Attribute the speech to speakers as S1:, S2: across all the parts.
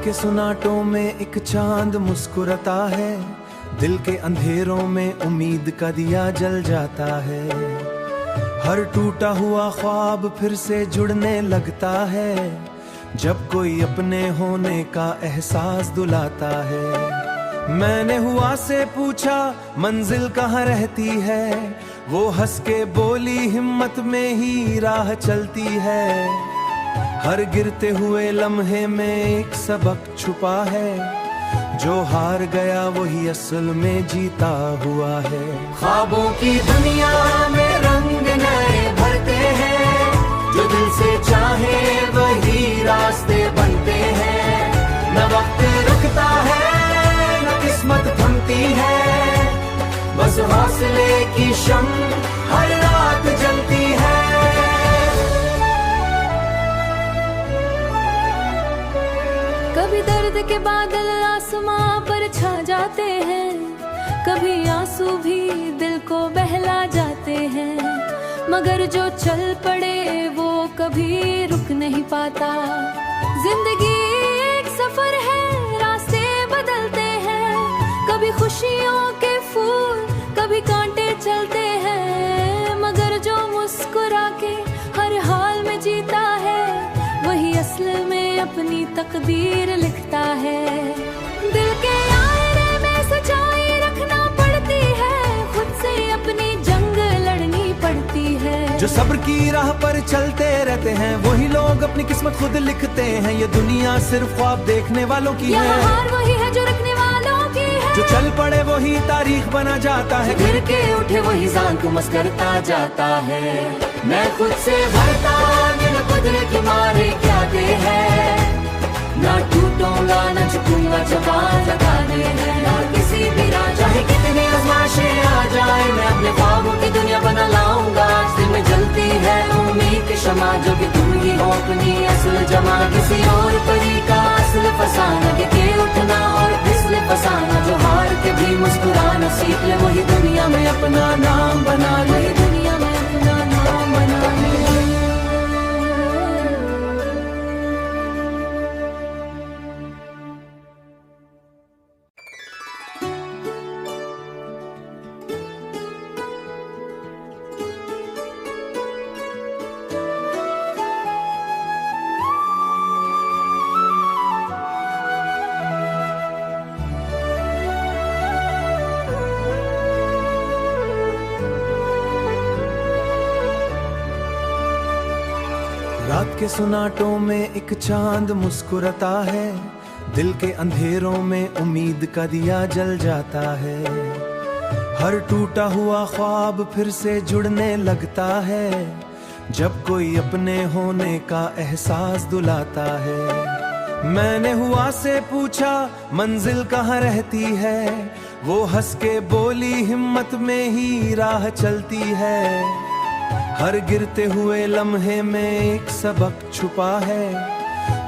S1: के सुनाटों में एक चांद मुस्कुराता है, दिल के अंधेरों में उम्मीद का दिया जल जाता है। हर टूटा हुआ ख्वाब फिर से जुड़ने लगता है, जब कोई अपने होने का एहसास दुलाता है। मैंने हुआ से पूछा मंजिल कहाँ रहती है, वो हंस के बोली हिम्मत में ही राह चलती है। हर गिरते हुए लम्हे में एक सबक छुपा है, जो हार गया वही असल में जीता हुआ है।
S2: ख्वाबों की दुनिया में रंग नए भरते हैं, जो दिल से चाहे वही रास्ते बनते हैं। न वक्त रुकता है न किस्मत थमती है, बस हौसले की शम्म हर रात जलती है।
S3: कभी दर्द के बादल आसमां पर छा जाते हैं, कभी आंसू भी दिल को बहला जाते हैं। मगर जो चल पड़े वो कभी रुक नहीं पाता। जिंदगी एक सफर है, रास्ते बदलते हैं, कभी खुशियों के फूल कभी कांटे चलते हैं। मगर जो मुस्कुरा के हर हाल में जीता है, वही असल में अपनी तकदीर लिखता है। दिल के आईने में सच्चाई रखना पड़ती है, खुद से अपनी जंग लड़नी पड़ती है।
S1: जो सब्र की राह पर चलते रहते हैं, वही लोग अपनी किस्मत खुद लिखते हैं। ये दुनिया सिर्फ ख्वाब देखने वालों की है,
S3: हार वही है जो रखने वालों की है।
S1: जो चल पड़े वही तारीख बना जाता है,
S2: गिर के उठे वही जान को मस्करता जाता है। मैं खुद से भरता बिन कुदरत की मारे क्या दे है, ना टूटूंगा ना झुकूंगा जबान लगा दे है। ना किसी भी राह चाहे कितनी आजमाइशें आ जाए, मैं अपने ख्वाबों की दुनिया बना लाऊंगा। दिल में जलती है उम्मीद की शमा, जो कि तुम ही हो अपनी असल जमा। किसी और परी का असल फसाना, के उठना और फिसल फसाना। जो हार के भी मुस्कुराना सीख ले, वही दुनिया में अपना नाम बना ले। दुनिया में अपना नाम बना ले।
S1: रात के सुनाटों में एक चांद मुस्कुराता है, दिल के अंधेरों में उम्मीद का दिया जल जाता है। हर टूटा हुआ ख्वाब फिर से जुड़ने लगता है, जब कोई अपने होने का एहसास दुलाता है। मैंने हुआ से पूछा मंजिल कहाँ रहती है, वो हंस के बोली हिम्मत में ही राह चलती है। हर गिरते हुए लम्हे में एक सबक छुपा है,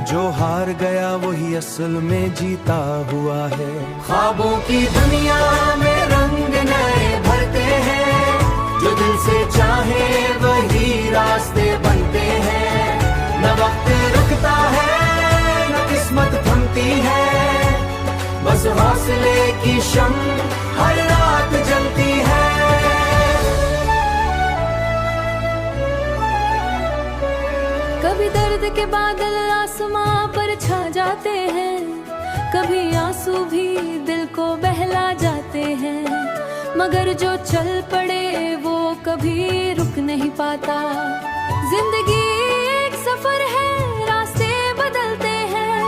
S1: जो हार गया वही असल में जीता हुआ है।
S2: ख्वाबों की दुनिया में रंग नए भरते हैं, जो दिल से चाहे वही रास्ते बनते हैं। न वक्त रुकता है न किस्मत थमती है, बस हौसले की शम्म हर रात जलती है।
S3: कभी दर्द के बादल आसमां पर छा जाते हैं, कभी आंसू भी दिल को बहला जाते हैं। मगर जो चल पड़े वो कभी रुक नहीं पाता। जिंदगी एक सफर है, रास्ते बदलते हैं,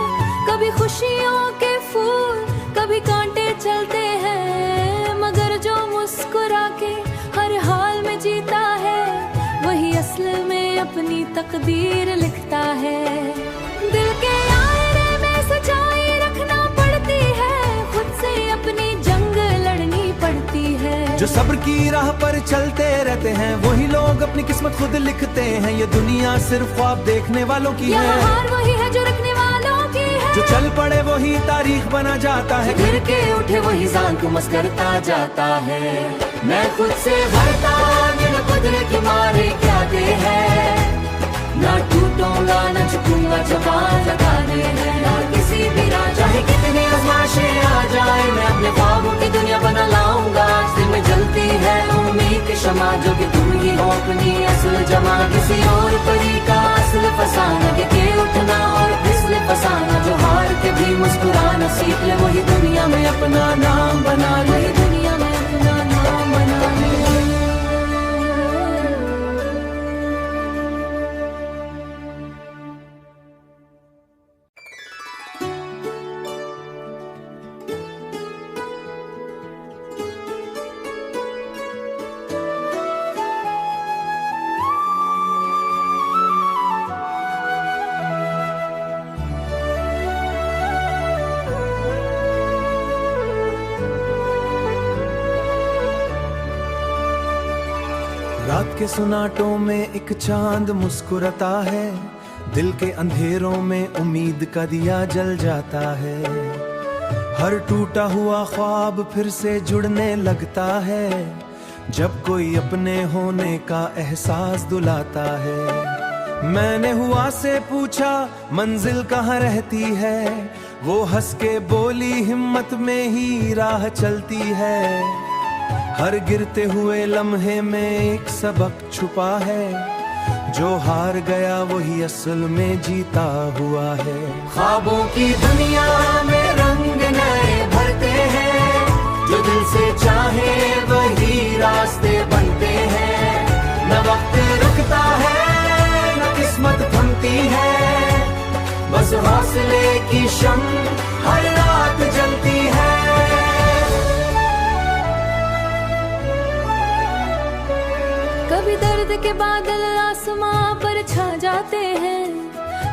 S3: कभी खुशियों के फूल कभी कांटे चलते हैं। मगर जो मुस्कुरा के हर हाल में जीता है, वही असल में अपनी तकदीर लिखता है। दिल के आईने में सच्चाई रखना पड़ती है, खुद से अपनी जंग लड़नी पड़ती है।
S1: जो सब्र की राह पर चलते रहते हैं, वही लोग अपनी किस्मत खुद लिखते हैं। ये दुनिया सिर्फ ख्वाब देखने वालों की है,
S3: हार वही है जो रखने वालों की है।
S1: जो चल पड़े वही तारीख बना जाता है,
S2: गिर के उठे वही जान को मस्करता जाता है। मैं खुद से भरता बिन कुदरत की मारे क्या दे है, ना टूटूंगा ना झुकूंगा जबान लगा दे है। ना किसी किसी भी राह, चाहे कितनी आजमाइशें आ जाए, मैं अपने ख्वाबों की दुनिया बना लाऊंगा। दिल में जलती है उम्मीद की शमा, जो कि तुम ही हो अपनी असल जमा। किसी और परी का असल फसाना, के उठना और फिसल फसाना, जो हार के भी मुस्कुराना सीख ले, वही दुनिया में अपना नाम बना ले, वही दुनिया में अपना नाम बना ले।
S1: रात के सुनाटों में एक चांद मुस्कुराता है, दिल के अंधेरों में उम्मीद का दिया जल जाता है। हर टूटा हुआ ख्वाब फिर से जुड़ने लगता है, जब कोई अपने होने का एहसास दिलाता है। मैंने हुआ से पूछा मंजिल कहाँ रहती है, वो हंस के बोली हिम्मत में ही राह चलती है। हर गिरते हुए लम्हे में एक सबक छुपा है, जो हार गया वही असल में जीता हुआ है।
S2: ख्वाबों की दुनिया में रंग नए भरते हैं, जो दिल से चाहे वही रास्ते बनते हैं। न वक्त रुकता है न किस्मत थमती है, बस हौसले की शम्म हर रात जलती है।
S3: कभी दर्द के बादल आसमां पर छा जाते हैं,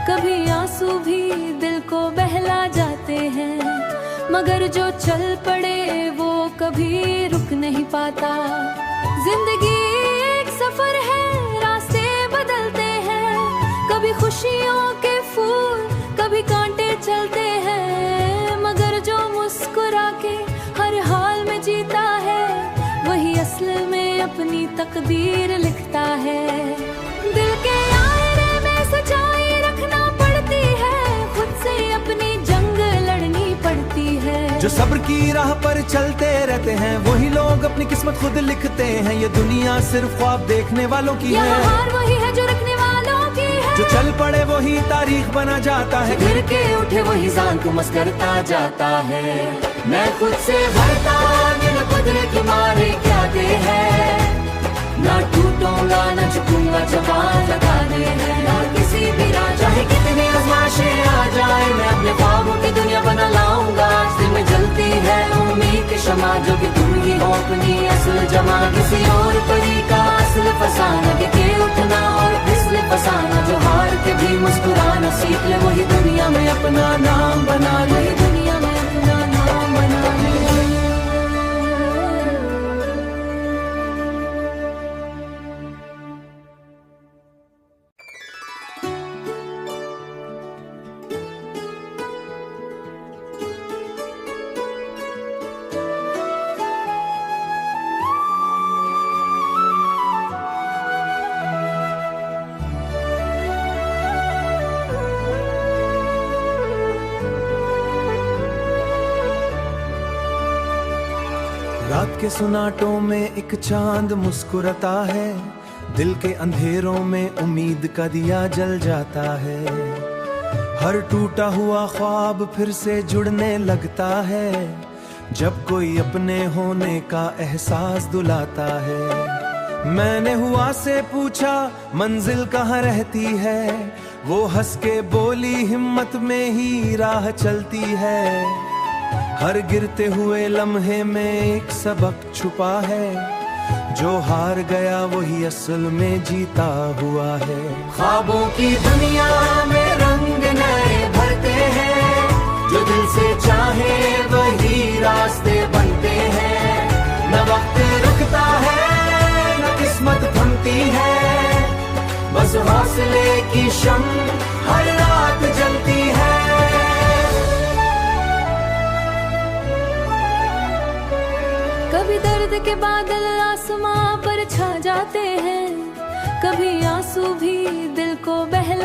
S3: कभी आंसू भी दिल को बहला जाते हैं। मगर जो चल पड़े वो कभी रुक नहीं पाता। जिंदगी एक सफर है, रास्ते बदलते हैं, कभी खुशियों के फूल कभी कांटे चलते हैं। मगर जो मुस्कुरा के हर हाल में जीता है, वही असल में अपनी तकदीर लिखता है। दिल के आईने में सच्चाई रखना पड़ती है, खुद से अपनी जंग लड़नी पड़ती है।
S1: जो सब्र की राह पर चलते रहते हैं, वही लोग अपनी किस्मत खुद लिखते हैं। ये दुनिया सिर्फ ख्वाब देखने वालों की है,
S3: हार वही है जो रखने वालों की है।
S1: जो चल पड़े वही तारीख बना जाता है,
S2: गिर के उठे वही जान को मस करता जाता है। मैं खुद से भरता दिल कुदरत की मारे क्या दे है, ना टूटूंगा ना झुकूंगा जबान लगा दे है। ना किसी भी राह, चाहे कितनी आजमाइशें आ जाए, मैं अपने ख्वाबों की दुनिया बना लाऊंगा। दिल में जलती है उम्मीद की शमा, जो कि तुम ही हो अपनी असल जमा। किसी और परी का असल फसाना, के उठना और फिसल फसाना, जो हार के भी मुस्कुराना सीख ले, वही दुनिया में अपना नाम बना ले, वही दुनिया में अपना नाम बना ले।
S1: रात के सुनाटों में एक चांद मुस्कुराता है, दिल के अंधेरों में उम्मीद का दिया जल जाता है। हर टूटा हुआ ख्वाब फिर से जुड़ने लगता है, जब कोई अपने होने का एहसास दिलाता है। मैंने हुआ से पूछा मंजिल कहाँ रहती है, वो हंस के बोली हिम्मत में ही राह चलती है। हर गिरते हुए लम्हे में एक सबक छुपा है, जो हार गया वही असल में जीता हुआ है।
S2: ख्वाबों की दुनिया में रंग नए भरते हैं, जो दिल से चाहे वही रास्ते बनते हैं। न वक्त रुकता है न किस्मत थमती है, बस हौसले की शम्म हर रात जलती है।
S3: कभी दर्द के बादल आसमां पर छा जाते हैं, कभी आंसू भी दिल को बहला